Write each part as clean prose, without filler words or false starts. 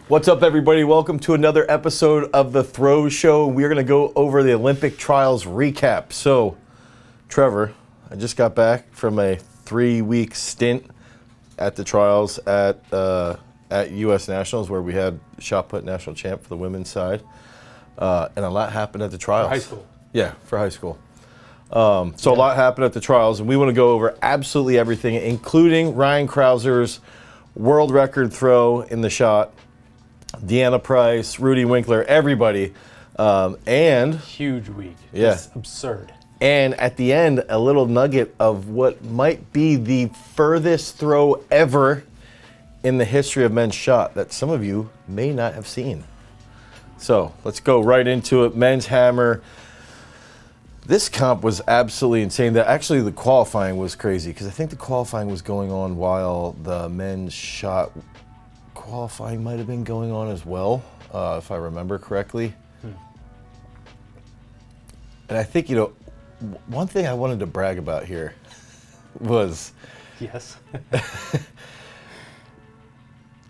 What's up, everybody? Welcome to another episode of The Throw Show. We're going to go over the Olympic trials recap. So, Trevor, I just got back from a 3-week stint at the trials at U.S. Nationals, where we had shot put national champ for the women's side. And a lot happened at the trials. For high school. Yeah, for high school. A lot happened at the trials, and we want to go over absolutely everything, including Ryan Krauser's world record throw in the shot, Deanna Price, Rudy Winkler, everybody, and huge week. Yeah. It's absurd. And at the end, a little nugget of what might be the furthest throw ever in the history of men's shot that some of you may not have seen. So let's go right into it. Men's hammer. This comp was absolutely insane. Actually, the qualifying was crazy because I think the qualifying was going on while the men's shot qualifying might have been going on as well, if I remember correctly. And I think, one thing I wanted to brag about here was Yes.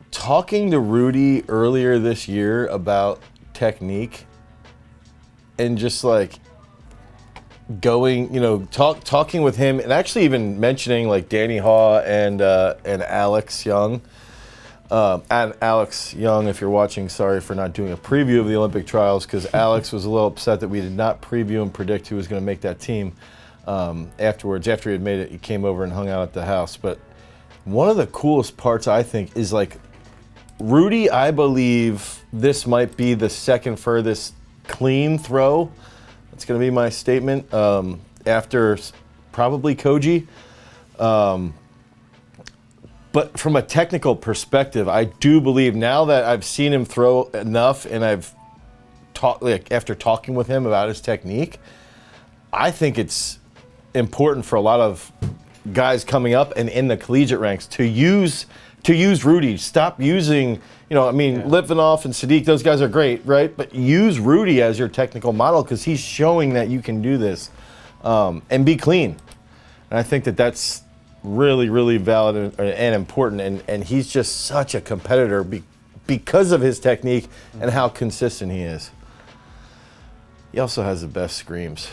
talking to Rudy earlier this year about technique and just like going, talking with him and actually even mentioning like Danny Haw and Alex Young. And Alex Young, if you're watching, sorry for not doing a preview of the Olympic trials because Alex was a little upset that we did not preview and predict who was going to make that team afterwards. After he had made it, he came over and hung out at the house. But one of the coolest parts, I think, is like Rudy, I believe this might be the second furthest clean throw. That's going to be my statement after probably Koji. But from a technical perspective, I do believe now that I've seen him throw enough and I've after talking with him about his technique, I think it's important for a lot of guys coming up and in the collegiate ranks to use Rudy. Stop using, Litvinov and Sadiq, those guys are great, right? But use Rudy as your technical model because he's showing that you can do this and be clean. And I think that's really, really valid and important. And he's just such a competitor because of his technique and how consistent he is. He also has the best screams.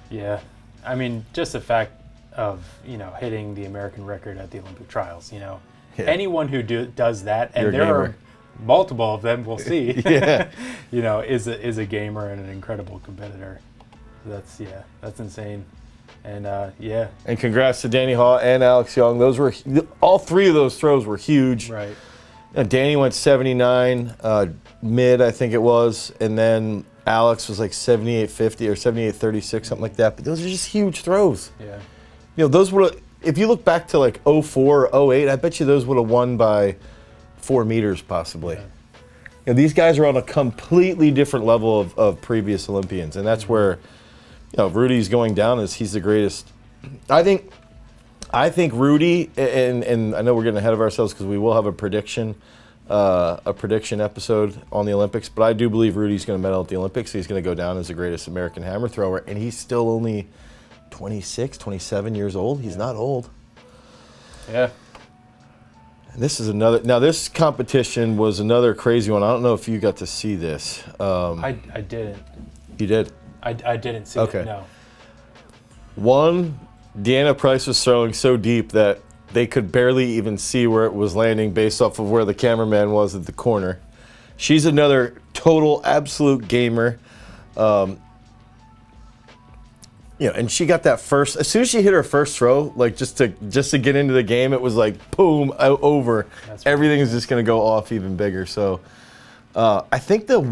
Yeah. I mean, just the fact of, hitting the American record at the Olympic trials, Yeah. Anyone who does that, and there are multiple of them, we'll see, Yeah. is a gamer and an incredible competitor. That's insane. And And congrats to Danny Haw and Alex Young. All three of those throws were huge. Right. Danny went 79 mid, I think it was, and then Alex was like 78.50 or 78.36, something like that. But those are just huge throws. Yeah. Those would, if you look back to like 04, 08, I bet you those would have won by 4 meters possibly. Yeah. These guys are on a completely different level of previous Olympians, and that's where Rudy's going down as he's the greatest. I think Rudy, and I know we're getting ahead of ourselves because we will have a prediction episode on the Olympics, but I do believe Rudy's going to medal at the Olympics. He's going to go down as the greatest American hammer thrower, and he's still only 26, 27 years old. He's not old. Yeah. And this is another. Now, this competition was another crazy one. I don't know if you got to see this. I didn't. You did? I didn't see Okay. it, no. One, Deanna Price was throwing so deep that they could barely even see where it was landing based off of where the cameraman was at the corner. She's another total, absolute gamer. And she got that first. As soon as she hit her first throw, like just to get into the game, it was like boom, over. That's right. Everything is just going to go off even bigger. So, I think the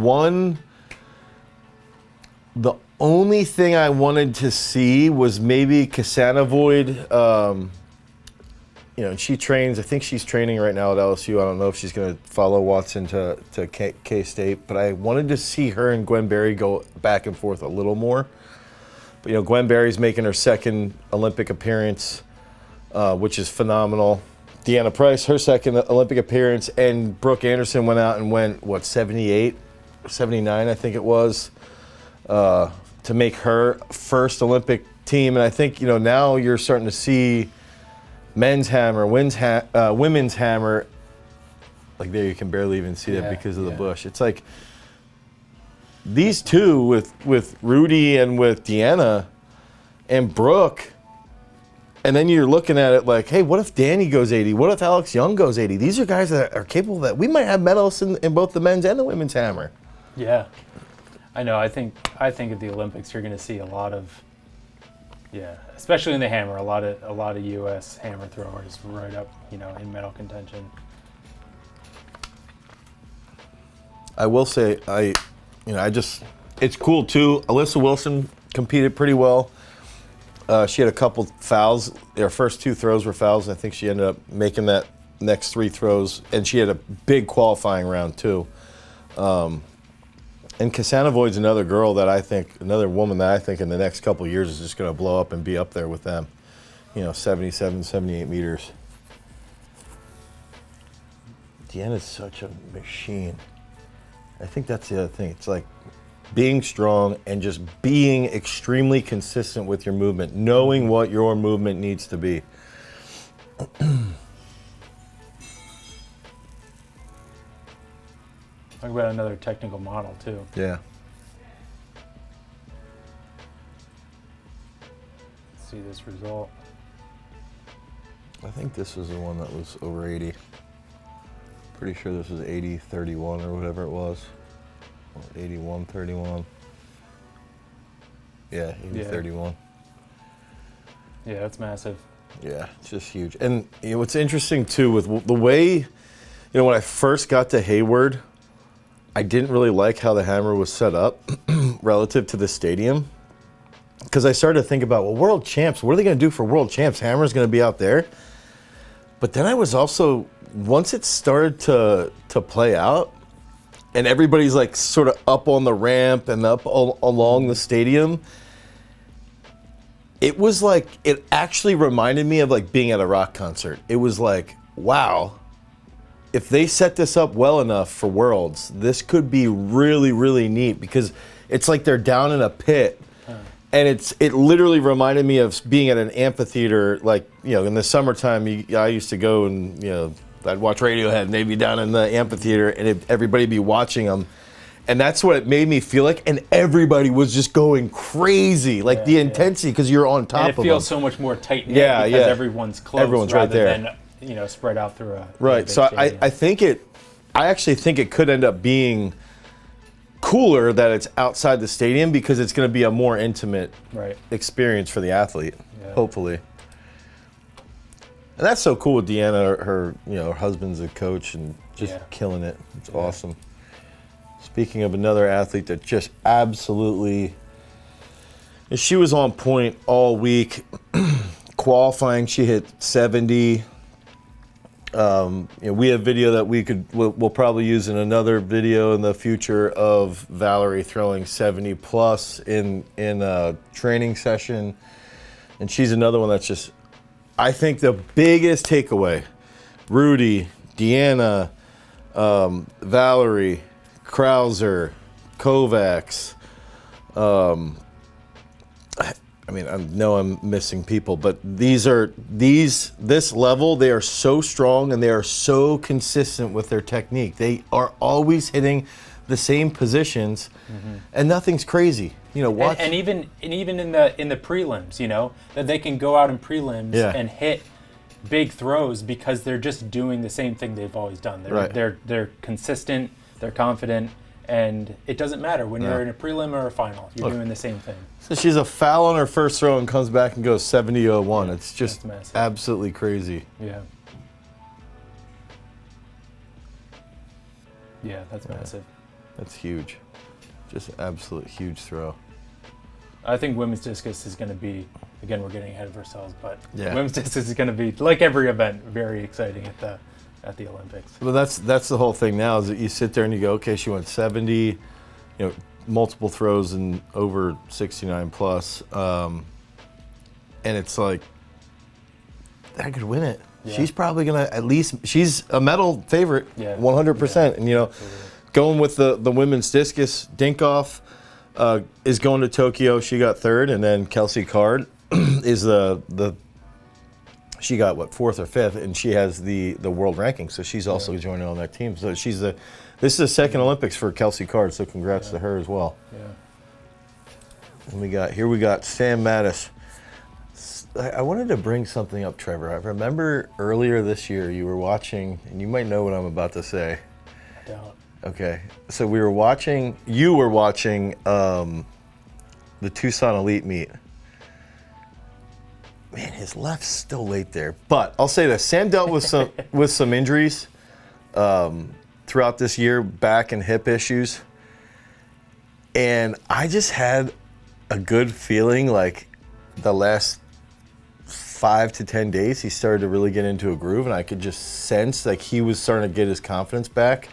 only thing I wanted to see was maybe Cassana Void. She trains. I think she's training right now at LSU. I don't know if she's going to follow Watson to K-State, but I wanted to see her and Gwen Berry go back and forth a little more. But Gwen Berry's making her second Olympic appearance, which is phenomenal. Deanna Price, her second Olympic appearance, and Brooke Anderson went out and went 78, 79, I think it was, to make her first Olympic team. And I think now you're starting to see men's hammer, women's hammer Like there, you can barely even see that because of the yeah. bush. It's like these two with Rudy and with Deanna and Brooke, and then you're looking at it like, hey, what if Danny goes 80? What if Alex Young goes 80? These are guys that are capable that we might have medals in both the men's and the women's hammer. Yeah, I know. I think at the Olympics you're going to see a lot of, especially in the hammer, a lot of U.S. hammer throwers right up, in medal contention. I will say, it's cool too. Alyssa Wilson competed pretty well. She had a couple fouls. Her first 2 throws were fouls. I think she ended up making that next 3 throws, and she had a big qualifying round too. And Kasanovoid's another woman that I think in the next couple of years is just going to blow up and be up there with them. 77, 78 meters. Deanna's such a machine. I think that's the other thing. It's like being strong and just being extremely consistent with your movement, knowing what your movement needs to be. Talk about another technical model too. Yeah. Let's see this result. I think this was the one that was over 80. Pretty sure this was 80-31 or whatever it was. Or 81-31. Yeah, 80-31. Yeah, that's massive. Yeah, it's just huge. And what's interesting too with the way, when I first got to Hayward, I didn't really like how the hammer was set up relative to the stadium. Because I started to think about, well, world champs, what are they going to do for world champs? Hammer's going to be out there. But then I was also, once it started to play out, and everybody's like sort of up on the ramp and up along the stadium, it was like, it actually reminded me of like being at a rock concert. It was like, wow, if they set this up well enough for Worlds, this could be really, really neat, because it's like they're down in a pit. And it literally reminded me of being at an amphitheater, like, in the summertime, I used to go and, I'd watch Radiohead, and they'd be down in the amphitheater, and everybody'd be watching them. And that's what it made me feel like. And everybody was just going crazy, like the intensity, because you're on top of them. And it feels so much more tight-knit because everyone's close everyone's rather right there. than, spread out through a Right, so I actually think it could end up being cooler that it's outside the stadium, because it's going to be a more intimate experience for the athlete, hopefully. And that's so cool with Deanna. Her husband's a coach and just killing it. It's awesome. Speaking of another athlete that just absolutely, she was on point all week. Qualifying, she hit 70. We have video that we'll probably use in another video in the future of Valerie throwing 70 plus in a training session, and she's another one that's just, I think the biggest takeaway, Rudy, Deanna, Valerie, Krauser, Kovacs, I know I'm missing people, but this level, they are so strong and they are so consistent with their technique. They are always hitting the same positions, and nothing's crazy. Watch. And even in the prelims, that they can go out in prelims and hit big throws because they're just doing the same thing they've always done. They're consistent, they're confident, and it doesn't matter when you're in a prelim or a final. You're doing the same thing. So she's a foul on her first throw and comes back and goes 70-01. It's just absolutely crazy. Yeah. Yeah, that's massive. That's huge. Just an absolute huge throw. I think women's discus is going to be, again, we're getting ahead of ourselves, but women's discus is going to be, like every event, very exciting at the Olympics. Well, that's the whole thing now, is that you sit there and you go, okay, she went 70, multiple throws and over 69 plus, and it's like, I could win it. Yeah. She's probably gonna she's a medal favorite, 100%. And going with the women's discus, Dinkoff is going to Tokyo. She got third, and then Kelsey Card is the she got, 4th or 5th, and she has the world ranking, so she's also joining on that team. So this is the second Olympics for Kelsey Card, so congrats to her as well. Yeah. And we got Sam Mattis. I wanted to bring something up, Trevor. I remember earlier this year you were watching, and you might know what I'm about to say. I don't. Okay, so you were watching the Tucson Elite meet. Man, his left's still late there. But I'll say this, Sam dealt with some injuries throughout this year, back and hip issues. And I just had a good feeling like the last 5 to 10 days he started to really get into a groove, and I could just sense like he was starting to get his confidence back.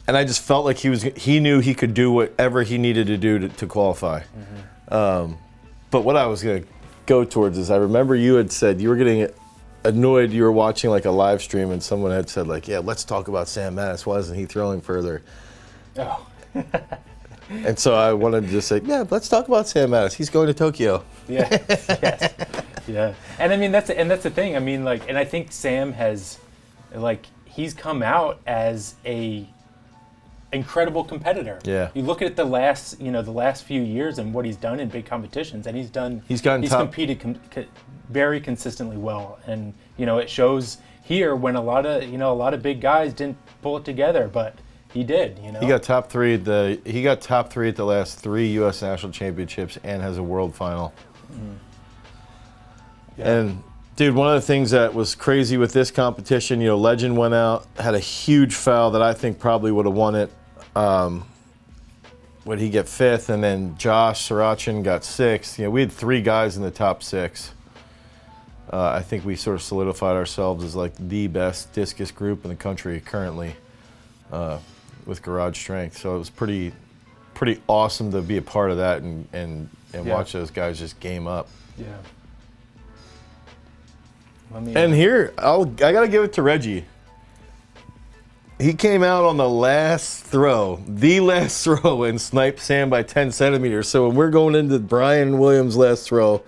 And I just felt like he knew he could do whatever he needed to do to qualify. But what I was going to go towards is I remember you had said you were getting annoyed. You were watching like a live stream and someone had said like, yeah, let's talk about Sam Mattis. Why isn't he throwing further? Oh. And so I wanted to just say, yeah, let's talk about Sam Mattis. He's going to Tokyo. Yeah. Yes. Yeah. And I mean, that's the thing. I mean, like, and I think Sam has, like, he's come out as a incredible competitor. Yeah. You look at the last few years and what he's done in big competitions, and he's competed very consistently well, and it shows here when a lot of big guys didn't pull it together, but he did. He got top three at the last 3 U.S. national championships and has a world final. Yeah. And dude, one of the things that was crazy with this competition, Legend went out, had a huge foul that I think probably would have won it. Would he get 5th, and then Josh Sarachin got 6th. We had 3 guys in the top 6. I think we sort of solidified ourselves as like the best discus group in the country currently, with garage strength. So it was pretty awesome to be a part of that and watch those guys just game up. Yeah. And here, I got to give it to Reggie. He came out on the last throw, and sniped Sam by 10 centimeters. So when we're going into Brian Williams' last throw,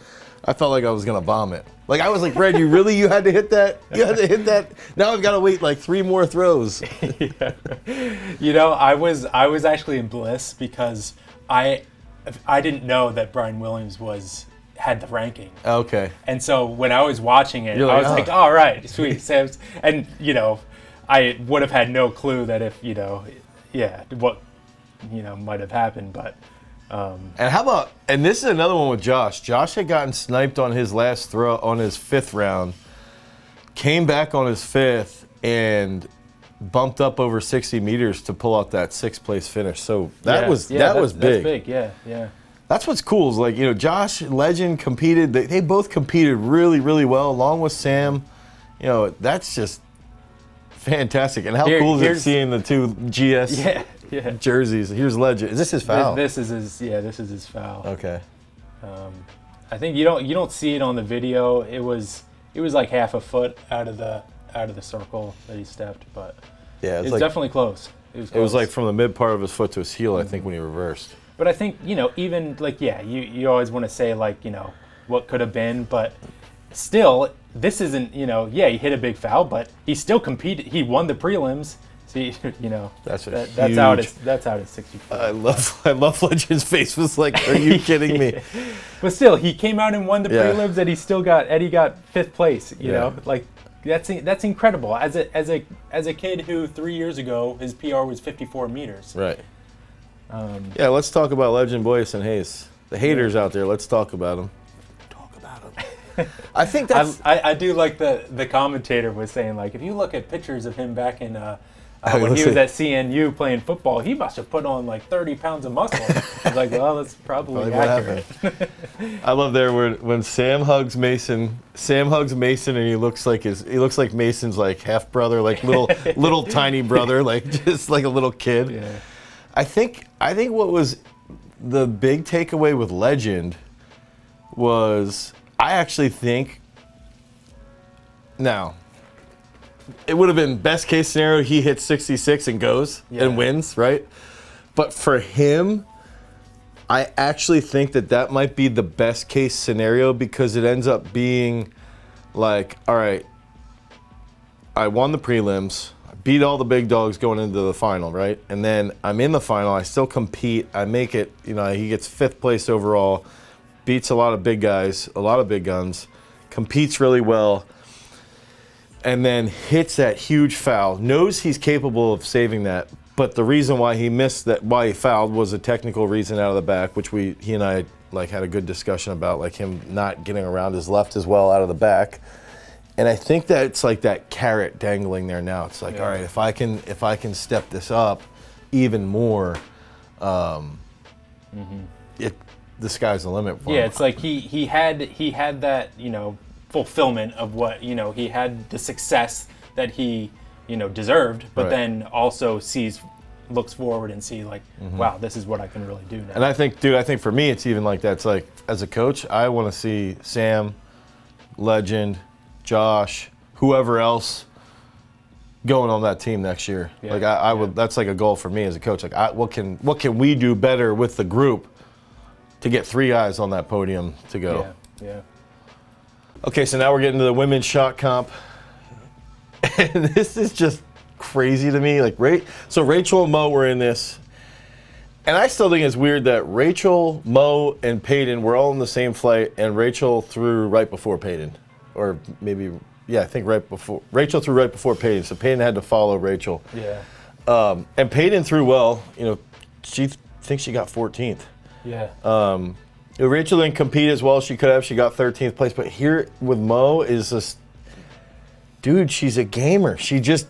I felt like I was going to bomb it. Like, I was like, Reggie, really? You had to hit that? You had to hit that? Now I've got to wait like 3 more throws. Yeah. I was actually in bliss because I didn't know that Brian Williams had the ranking. Okay. And so when I was watching it, You're I like, was like, all right, sweet, Sam's. And, I would have had no clue that if, what, might have happened. But. And this is another one with Josh. Josh had gotten sniped on his last throw on his 5th round, came back on his 5th, and bumped up over 60 meters to pull out that 6th place finish. So that was big. That's big, yeah. That's what's cool is like, Josh and Legend competed. They both competed really, really well, along with Sam. That's just fantastic. And how cool is it seeing the 2 GS jerseys? Here's Legend. Is this his foul? This is his foul. Okay. I think you don't see it on the video. It was like half a foot out of the circle that he stepped, but yeah, it's definitely close. It was like from the mid part of his foot to his heel, I think, when he reversed. But I think, even like, you always want to say like, what could have been, but still, this isn't, he hit a big foul, but he still competed. He won the prelims. See, that's out at 64. I love Legend's face was like, are you kidding me? But still, he came out and won the prelims, and Eddie got 5th place. You know, like that's incredible. As a kid who 3 years ago his PR was 54 meters. Right. Let's talk about Legend Boyce and Hayes. The haters out there, let's talk about them. I think that's. I do like the commentator was saying, like, if you look at pictures of him back in when he was at CNU playing football, he must have put on like 30 pounds of muscle. I was like, well, that's probably accurate. I love there when Sam hugs Mason. Sam hugs Mason, and he looks like Mason's like half brother, like little tiny brother, like just like a little kid. Yeah. I think what was the big takeaway with Legend was I actually think now it would have been best case scenario he hits 66 and goes and wins, right? But for him, I actually think that might be the best case scenario because it ends up being like, all right, I won the prelims, I beat all the big dogs going into the final, right? And then I'm in the final, I still compete, I make it, he gets 5th place overall, beats a lot of big guys, a lot of big guns, competes really well, and then hits that huge foul, knows he's capable of saving that, but the reason why he missed that, why he fouled, was a technical reason out of the back, which he and I had a good discussion about, like him not getting around his left as well out of the back. And I think that it's like that carrot dangling there now. It's like, all right, if I can step this up even more, the sky's the limit for him. It's like he had that fulfillment of what he had the success that he deserved, but then also looks forward and see like, wow, this is what I can really do now. And I think for me it's even like that. It's like as a coach, I want to see Sam, Legend, Josh, whoever else going on that team next year. Yeah, like I would. That's like a goal for me as a coach. Like what can we do better with the group to get 3 guys on that podium to go? Yeah. Okay, so now we're getting to the women's shot comp, and this is just crazy to me. Like so Rachel and Mo were in this, and I still think it's weird that Rachel, Mo, and Peyton were all in the same flight, and Rachel threw right before Peyton. Or maybe, I think right before. Rachel threw right before Peyton, so Peyton had to follow Rachel. Yeah. And Peyton threw well. She thinks she got 14th. Yeah. Rachel didn't compete as well as she could have. She got 13th place. But here with Mo is this, dude, she's a gamer. She just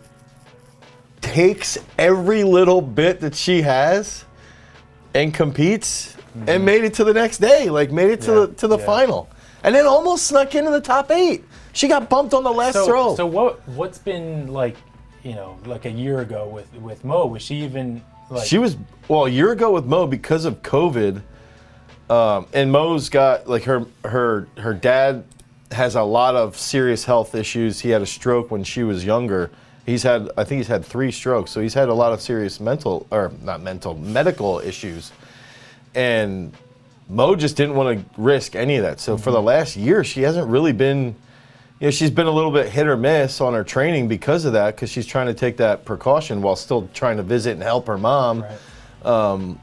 takes every little bit that she has and competes and made it to the next day. Like made it to the final. And then almost snuck into the top 8. She got bumped on the last throw. So what's been like, like a year ago with Mo? Was she even like? She was a year ago with Mo because of COVID, and Mo's got like her dad has a lot of serious health issues. He had a stroke when she was younger. I think he's had 3 strokes, so he's had a lot of serious medical issues, and Mo just didn't want to risk any of that. So for the last year, she hasn't really been, she's been a little bit hit or miss on her training because of that, because she's trying to take that precaution while still trying to visit and help her mom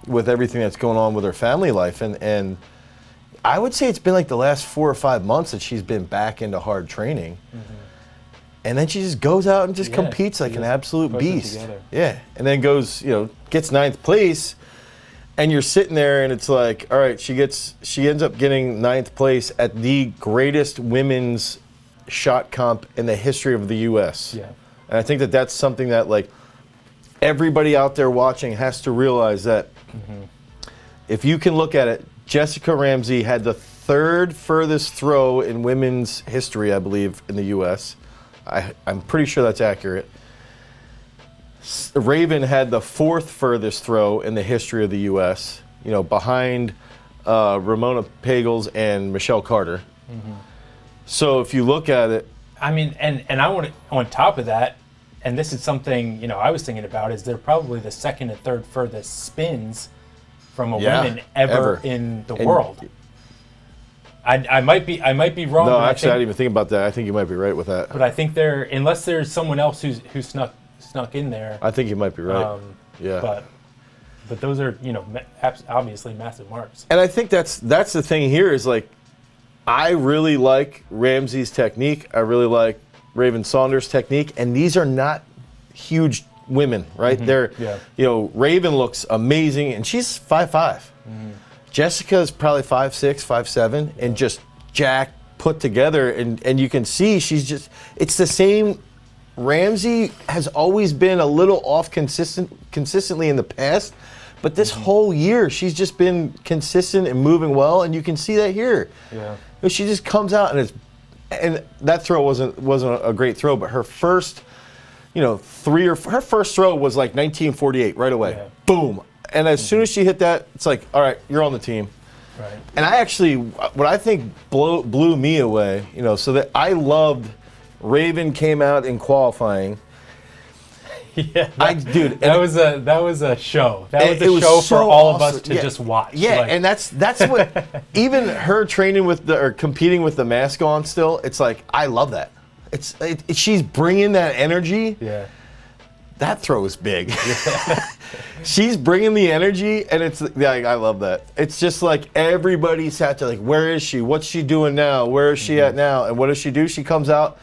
with everything that's going on with her family life. And I would say it's been like the last 4 or 5 months that she's been back into hard training. And then she just goes out and just competes like an absolute beast. Yeah. And then goes, gets 9th place. And you're sitting there, and it's like, all right, she ends up getting 9th place at the greatest women's shot comp in the history of the U.S. Yeah. And I think that's something that like everybody out there watching has to realize that if you can look at it, Jessica Ramsey had the 3rd furthest throw in women's history, I believe, in the U.S. I'm pretty sure that's accurate. Raven had the 4th furthest throw in the history of the U.S., behind Ramona Pagels and Michelle Carter. So if you look at it... I mean, and I want to, on top of that, and this is something, I was thinking about, is they're probably the 2nd and 3rd furthest spins from a woman ever in the world. I might be wrong. No, actually, I didn't even think about that. I think you might be right with that. But I think unless there's someone else who snuck in there. I think you might be right. But those are obviously massive marks. And I think that's the thing here is like, I really like Ramsey's technique. I really like Raven Saunders' technique, and these are not huge women, right? They're Raven looks amazing, and she's 5'5". Jessica's probably 5'6", 5'7", and just jacked, put together, and you can see it's the same. Ramsey has always been a little off consistently in the past, but this whole year she's just been consistent and moving well, and you can see that here. Yeah. She just comes out and that throw wasn't a great throw, but her first, her first throw was like 1948 right away. Yeah. Boom. And as soon as she hit that, it's like, all right, you're on the team. Right. And what I think blew me away, so that I loved Raven came out in qualifying. Yeah, dude, that was a show. That was a show for all of us to just watch. Yeah, and that's what even her training or competing with the mask on still. It's like I love that. She's bringing that energy. Yeah. That throw is big. She's bringing the energy, and I love that. It's just like everybody sat there like, where is she? What's she doing now? Where is she at now? And what does she do? She comes out,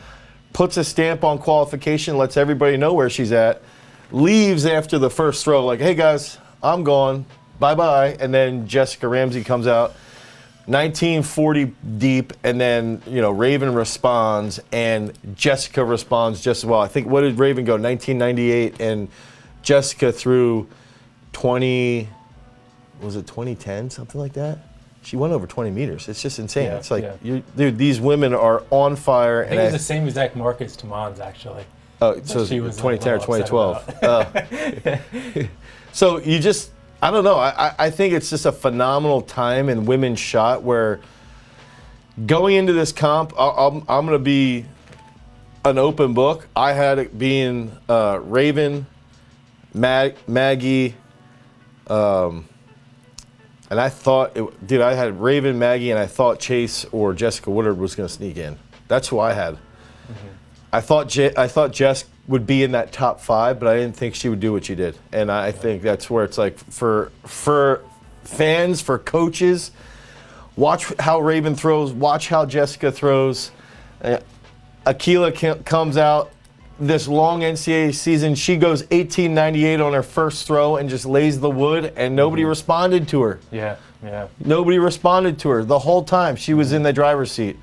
puts a stamp on qualification, lets everybody know where she's at, leaves after the first throw like, hey guys, I'm gone, bye-bye. And then Jessica Ramsey comes out, 1940 deep, and then Raven responds, and Jessica responds just as well. I think, what did Raven go? 1998, and Jessica threw 2010, something like that. She went over 20 meters. It's just insane. It's like, dude, these women are on fire. I think it's the same exact mark as Taman's, actually. Oh, so she was 2010 or 2012. So you just. I don't know. I think it's just a phenomenal time in women's shot where going into this comp, I'm going to be an open book. I had it being Raven, Maggie, and I thought, I had Raven, Maggie, and I thought Chase or Jessica Woodard was going to sneak in. That's who I had. Mm-hmm. I thought Jess would be in that top 5, but I didn't think she would do what she did. And I think that's where it's like for fans, for coaches, watch how Raven throws, watch how Jessica throws. Akila comes out this long NCAA season. She goes 1898 on her first throw and just lays the wood, and nobody responded to her. Yeah. Nobody responded to her the whole time. She was in the driver's seat.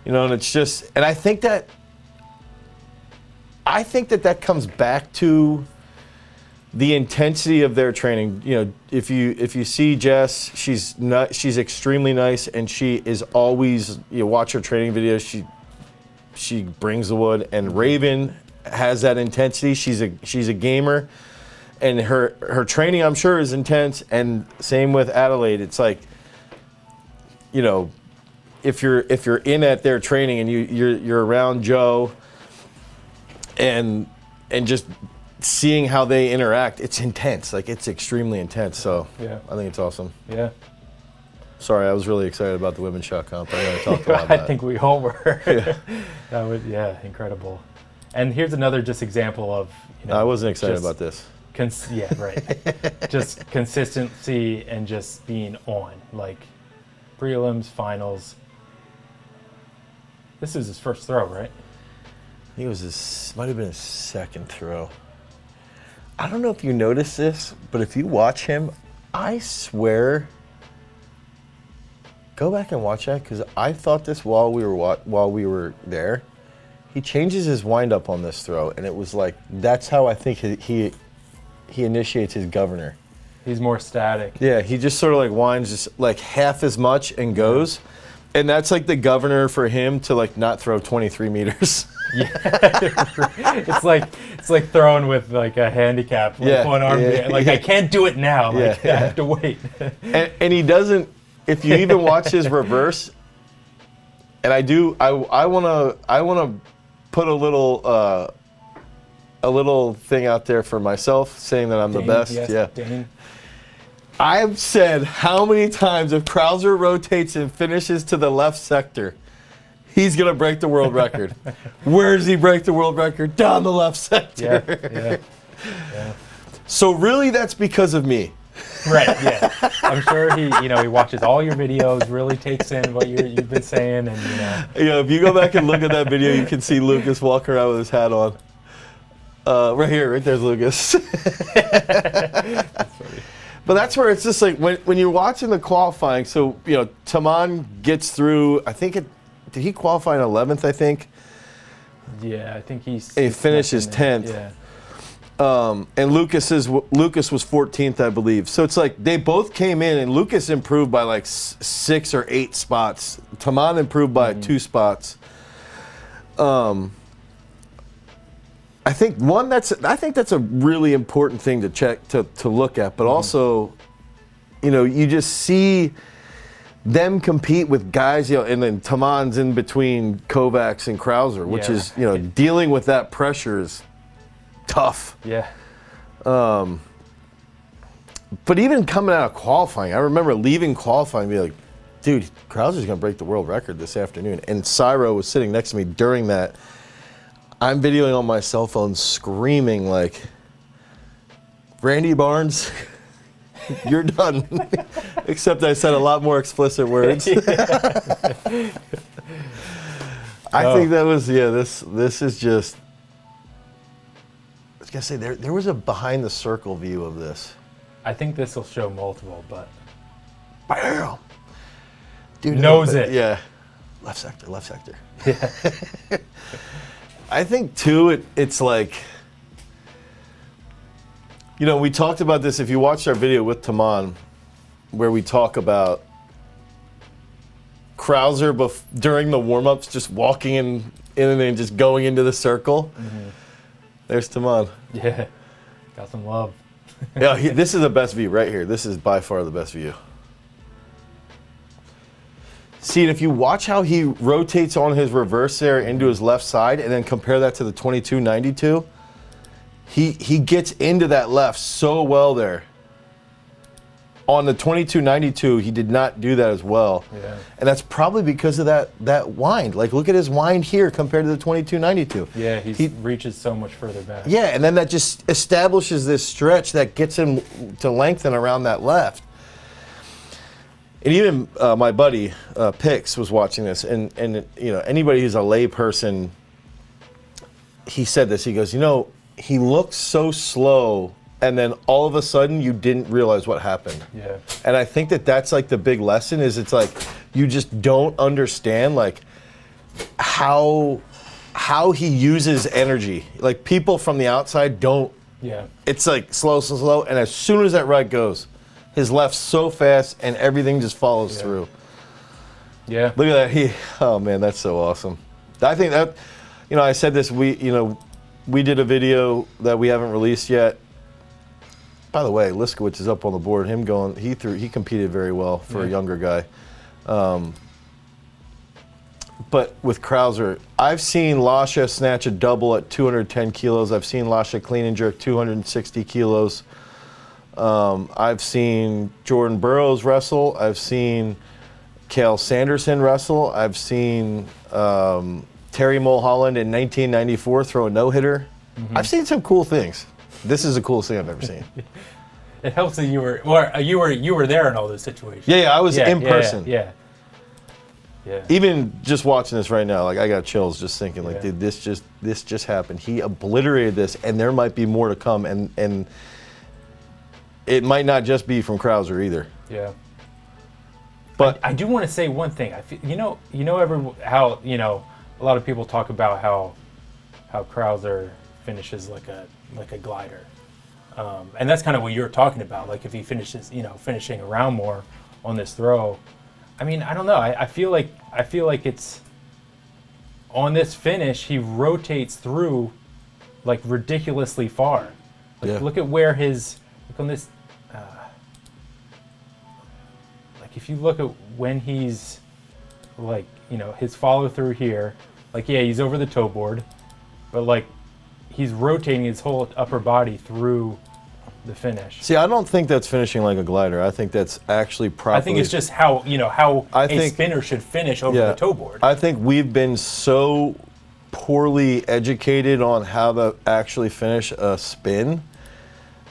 And it's just, and I think that comes back to the intensity of their training. If you see Jess, she's extremely nice, and she is always, watch her training videos, she brings the wood. And Raven has that intensity. She's a gamer, and her training, I'm sure, is intense. And same with Adelaide. It's like, if you're in at their training and you're around Joe, and just seeing how they interact, it's intense. Like, it's extremely intense. So I think it's awesome. Yeah. Sorry, I was really excited about the women's shot comp. I know I talked about that. I think we all were. That was incredible. And here's another just example of I wasn't excited about this. Right. Just consistency and just being on, like prelims, finals. This is his first throw, right? I think might have been his second throw. I don't know if you noticed this, but if you watch him, I swear, go back and watch that, because I thought this while we were there. He changes his windup on this throw, and it was like, that's how I think he initiates his governor. He's more static. Yeah, he just sort of like winds just like half as much and goes. And that's like the governor for him to like not throw 23 meters. Yeah, it's like throwing with like a handicap, like one arm. I can't do it now. I have to wait. and he doesn't. If you even watch his reverse, and I wanna put a little thing out there for myself, saying that I'm Dane, the best. Yes, Dane. I've said how many times if Krauser rotates and finishes to the left sector, he's going to break the world record. Where does he break the world record? Down the left sector. Yeah. So really that's because of me. Right, yeah. I'm sure he watches all your videos, really takes in what you've been saying. And if you go back and look at that video, you can see Lucas walking around with his hat on. Right there's Lucas. That's funny. But that's where it's just like when you're watching the qualifying. So Taman gets through. I think did he qualify in 11th? I think. Yeah, I think he finishes 10th. Yeah. And Lucas was 14th, I believe. So it's like they both came in, and Lucas improved by like 6 or 8 spots. Taman improved by 2 spots. I think that's a really important thing to check to look at, but also, you just see them compete with guys, and then Taman's in between Kovacs and Krauser, which is, dealing with that pressure is tough. Yeah. But even coming out of qualifying, I remember leaving qualifying and be like, dude, Krauser's going to break the world record this afternoon. And Cyro was sitting next to me during that. I'm videoing on my cell phone screaming like, Randy Barnes, you're done. Except I said a lot more explicit words. I think that was, this is just, I was going to say, there was a behind the circle view of this. I think this will show multiple, but. Bam! Dude knows it. Yeah. Left sector. Yeah. I think, too, it's like, you know, we talked about this, if you watched our video with Taman, where we talk about Krauser during the warm-ups, just walking in and just going into the circle. Mm-hmm. There's Taman. Yeah, got some love. Yeah, this is the best view right here. This is by far the best view. See, and if you watch how he rotates on his reverse there into his left side and then compare that to the 2292, he gets into that left so well there. On the 2292, he did not do that as well. Yeah. And that's probably because of that wind. Like, look at his wind here compared to the 2292. Yeah, he reaches so much further back. Yeah, and then that just establishes this stretch that gets him to lengthen around that left. And even my buddy, Pix, was watching this, and you know, anybody who's a lay person, he said this, he goes, you know, he looked so slow, and then all of a sudden you didn't realize what happened. Yeah. And I think that's like the big lesson is it's like you just don't understand like how he uses energy. Like people from the outside don't. Yeah. It's like slow, and as soon as that right goes, his left's so fast and everything just follows through. Yeah. Look at that. Oh man, that's so awesome. I think that, you know, I said this, we did a video that we haven't released yet. By the way, Liskowitz is up on the board. He competed very well for a younger guy. But with Krauser, I've seen Lasha snatch a double at 210 kilos. I've seen Lasha clean and jerk 260 kilos. I've seen Jordan Burroughs wrestle. I've seen Cale Sanderson wrestle. I've seen Terry Mulholland in 1994 throw a no-hitter. Mm-hmm. I've seen some cool things. This is the coolest thing I've ever seen. It helps that you were there in all those situations. Yeah, I was in person. Yeah. Even just watching this right now, like I got chills just thinking, like, dude, this just happened. He obliterated this, and there might be more to come, and it might not just be from Krauser either. Yeah. But I do want to say one thing. I feel, how a lot of people talk about how Krauser finishes like a glider, and that's kind of what you're talking about. Like if he finishes, finishing around more on this throw. I mean, I don't know. I feel like it's on this finish. He rotates through like ridiculously far. Like look at where on this. Like if you look at when he's like his follow through here, like he's over the toe board, but like he's rotating his whole upper body through the finish. See, I don't think that's finishing like a glider. I think that's actually properly. I think it's just how a spinner should finish over the toe board. I think we've been so poorly educated on how to actually finish a spin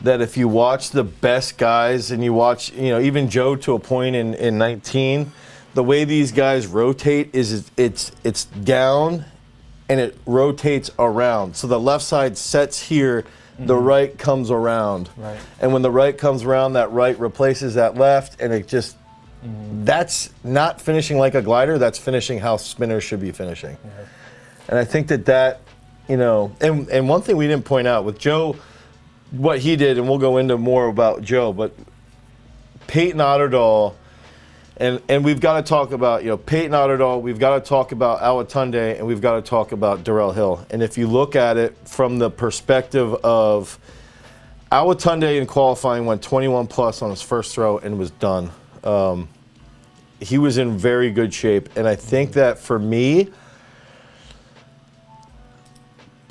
that if you watch the best guys and you watch, even Joe to a point in 19, the way these guys rotate is it's down and it rotates around. So the left side sets here, the right comes around. Right. And when the right comes around, that right replaces that left, and it just, that's not finishing like a glider, that's finishing how spinners should be finishing. Yeah. And I think that, and one thing we didn't point out with Joe, what he did, and we'll go into more about Joe, but Peyton Otterdahl, and we've got to talk about, Peyton Otterdahl, we've got to talk about Awatunde, and we've got to talk about Darrell Hill. And if you look at it from the perspective of Awatunde in qualifying went 21 plus on his first throw and was done. He was in very good shape, and I think that for me,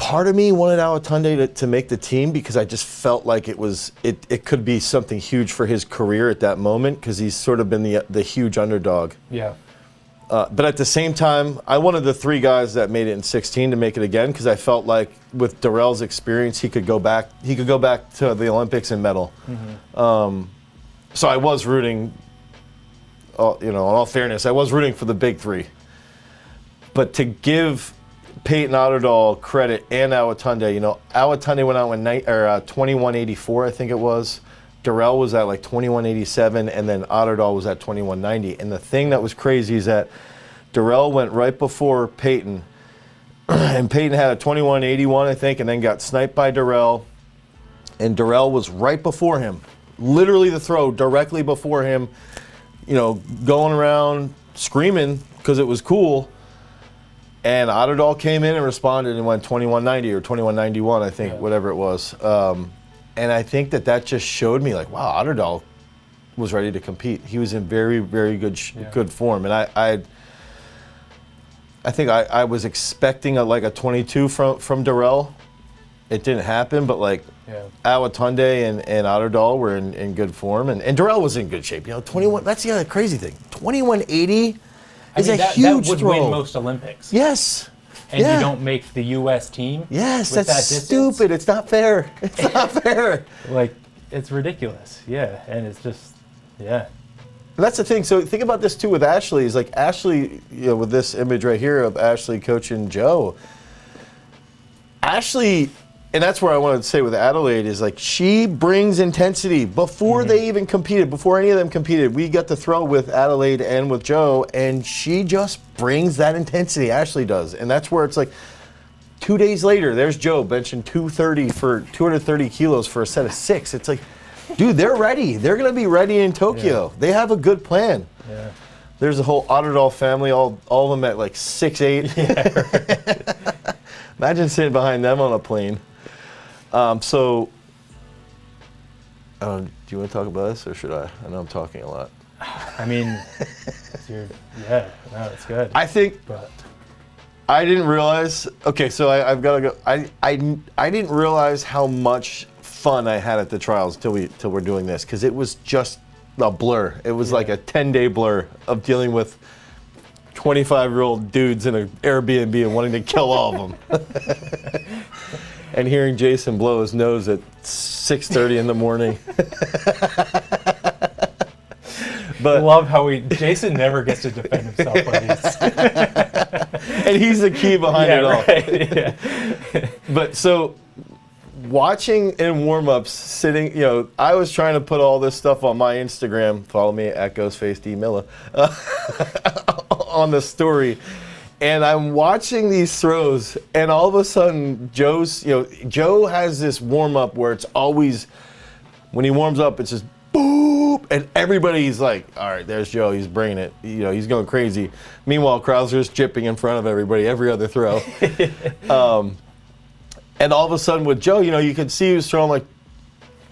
part of me wanted Awatunde to make the team because I just felt like it could be something huge for his career at that moment because he's sort of been the huge underdog. Yeah. But at the same time, I wanted the 3 guys that made it in 16 to make it again because I felt like with Darrell's experience, he could go back. He could go back to the Olympics and medal. Mm-hmm. So I was rooting. In all fairness, I was rooting for the big 3. But to give Peyton Otterdahl credit and Awatunde, Awatunde went out in 2184, I think it was. Darrell was at like 2187, and then Otterdahl was at 2190. And the thing that was crazy is that Darrell went right before Peyton, and Peyton had a 2181, I think, and then got sniped by Darrell. And Darrell was right before him, literally the throw directly before him, going around screaming because it was cool. And Otterdahl came in and responded and went 2190 or 2191, I think, whatever it was. And I think that just showed me, like, wow, Otterdahl was ready to compete. He was in very, very good form. And I think I was expecting a 22 from Darrell. It didn't happen, but Awatunde and Otterdahl were in good form. And Darrell was in good shape. 21, that's the other crazy thing. 2180 is a huge that would throw. win most Olympics. Yes. And you don't make the U.S. team? Yes, with that's that stupid. It's not fair. It's not fair. It's ridiculous. Yeah, and it's just, yeah. And that's the thing. So think about this, too, with Ashley. Is like Ashley, with this image right here of Ashley coaching Joe. Ashley, and that's where I wanted to say with Adelaide, is like she brings intensity before they even competed, before any of them competed. We got to throw with Adelaide and with Joe, and she just brings that intensity. Ashley does. And that's where it's like 2 days later, there's Joe benching 230 kilos for a set of 6. It's like, dude, they're ready. They're going to be ready in Tokyo. Yeah. They have a good plan. Yeah. There's a whole Otterdahl family, all of them at like 6'8". Yeah. Imagine sitting behind them on a plane. Do you want to talk about this, or should I? I know I'm talking a lot. I mean, it's good. I think I didn't realize. Okay, so I've got to go. I didn't realize how much fun I had at the trials till we're doing this, because it was just a blur. It was like a 10-day blur of dealing with 25-year-old dudes in an Airbnb and wanting to kill all of them. And hearing Jason blow his nose at 6:30 in the morning. But love how Jason never gets to defend himself on these. And he's the key behind it all. Right, yeah. But so watching in warm-ups, sitting, I was trying to put all this stuff on my Instagram. Follow me at GhostfaceDMilla on the story. And I'm watching these throws, and all of a sudden, Joe has this warm-up where it's always, when he warms up, it's just boop, and everybody's like, all right, there's Joe, he's bringing it, he's going crazy. Meanwhile, Krauser's jipping in front of everybody every other throw. And all of a sudden with Joe, you could see he was throwing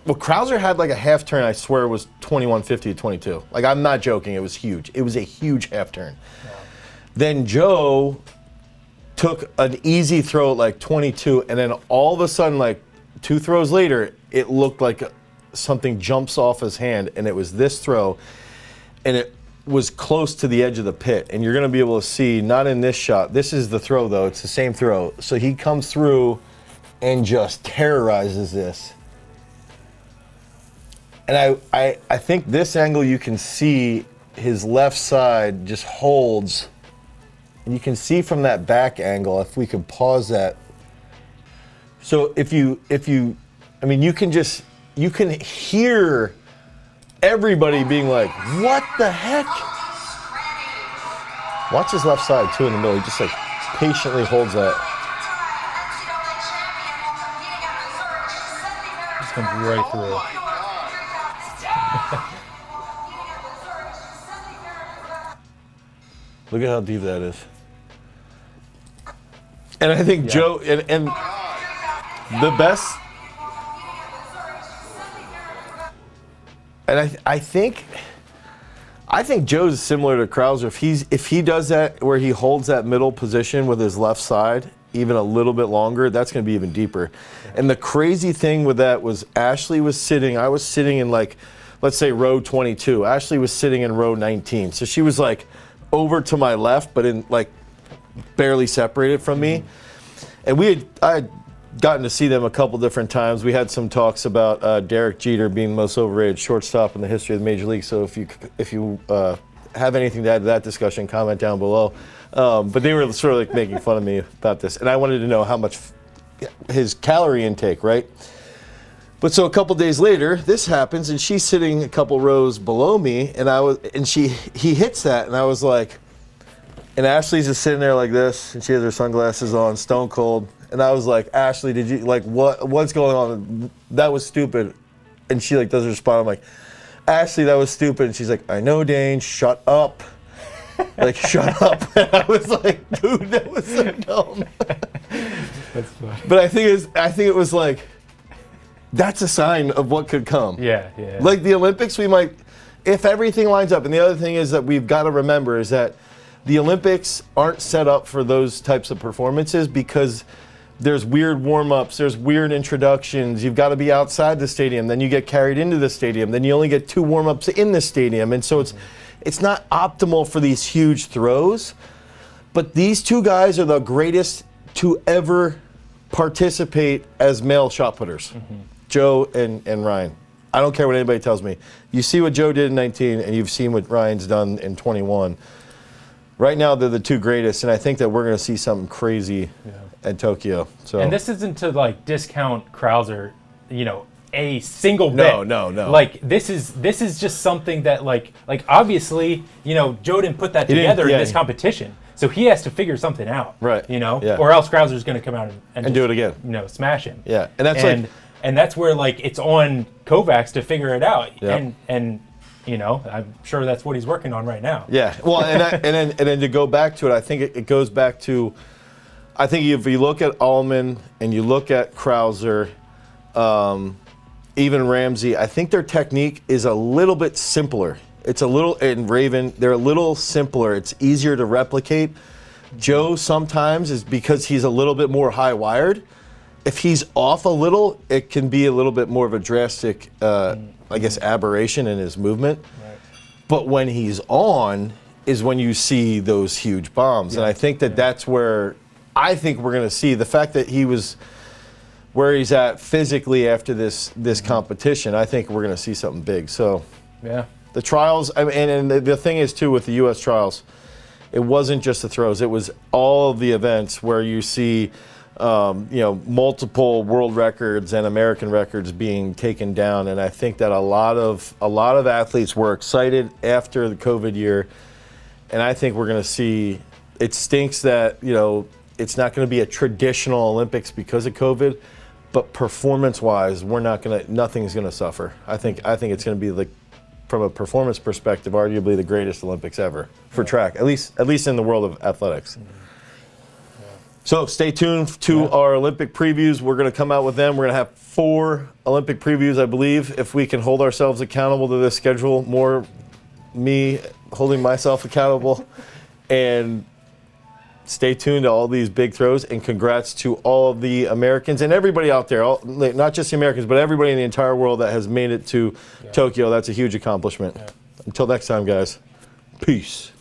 Krauser had like a half turn, I swear it was 21.50 to 22. Like, I'm not joking, it was huge. It was a huge half turn. Wow. Then Joe took an easy throw at like 22, and then all of a sudden, like 2 throws later, it looked like something jumps off his hand, and it was this throw, and it was close to the edge of the pit. And you're going to be able to see, not in this shot, this is the throw though, it's the same throw. So he comes through and just terrorizes this. And I think this angle you can see his left side just holds. And you can see from that back angle, if we could pause that. So you can hear everybody being like, what the heck? Watch his left side too in the middle. He just like patiently holds that. Just comes right through. Look at how deep that is. And I think Joe, and the best, and I think Joe's similar to Krauser. If he does that where he holds that middle position with his left side, even a little bit longer, that's going to be even deeper. And the crazy thing with that was Ashley was sitting, I was sitting in like, let's say row 22. Ashley was sitting in row 19. So she was like over to my left, but in like barely separated from me. And I had gotten to see them a couple different times. We had some talks about Derek Jeter being the most overrated shortstop in the history of the Major League. So if you have anything to add to that discussion, comment down below. But they were sort of like making fun of me about this. And I wanted to know how much his calorie intake, right? But so a couple days later, this happens, and she's sitting a couple rows below me, and he hits that, and I was like, and Ashley's just sitting there like this, and she has her sunglasses on, stone cold, and I was like, Ashley, did you like what's going on? That was stupid, and she like doesn't respond. I'm like, Ashley, that was stupid, and she's like, I know, Dane, shut up, like shut up. And I was like, dude, that was so dumb. That's funny. But I think it was like. That's a sign of what could come. Yeah. Like the Olympics, we might, if everything lines up. And the other thing is that we've got to remember is that the Olympics aren't set up for those types of performances because there's weird warm-ups, there's weird introductions. You've got to be outside the stadium, then you get carried into the stadium, then you only get 2 warm-ups in the stadium. And so it's not optimal for these huge throws. But these 2 guys are the greatest to ever participate as male shot putters. Joe and Ryan. I don't care what anybody tells me. You see what Joe did in 19, and you've seen what Ryan's done in 21. Right now, they're the 2 greatest, and I think that we're going to see something crazy at Tokyo. So. And this isn't to like discount Krauser, a single bit. No. Like this is just something that like obviously, Joe didn't put that together in this competition. So he has to figure something out. Right. Or else Krauser's going to come out and do it again. Smash him. Yeah. And that's where like it's on Kovacs to figure it out. Yep. And I'm sure that's what he's working on right now. Yeah. Well, and then to go back to it, I think it goes back to, I think if you look at Allman and you look at Krauser, even Ramsey, I think their technique is a little bit simpler. It's a little, and Raven, they're a little simpler. It's easier to replicate. Joe sometimes is because he's a little bit more high wired. If he's off a little, it can be a little bit more of a drastic, aberration in his movement. Right. But when he's on is when you see those huge bombs. Yeah. And I think that's where I think we're going to see the fact that he was where he's at physically after this competition. I think we're going to see something big. So the trials, and the thing is too with the U.S. trials, it wasn't just the throws. It was all of the events where you see multiple world records and American records being taken down, and I think that a lot of athletes were excited after the COVID year, and I think we're going to see. It stinks that it's not going to be a traditional Olympics because of COVID, but performance-wise, nothing's going to suffer. I think it's going to be like, from a performance perspective, arguably the greatest Olympics ever for track, at least in the world of athletics. So stay tuned to our Olympic previews. We're going to come out with them. We're going to have 4 Olympic previews, I believe, if we can hold ourselves accountable to this schedule. More me holding myself accountable. And stay tuned to all these big throws. And congrats to all of the Americans and everybody out there, not just the Americans, but everybody in the entire world that has made it to Tokyo. That's a huge accomplishment. Until next time, guys. Peace.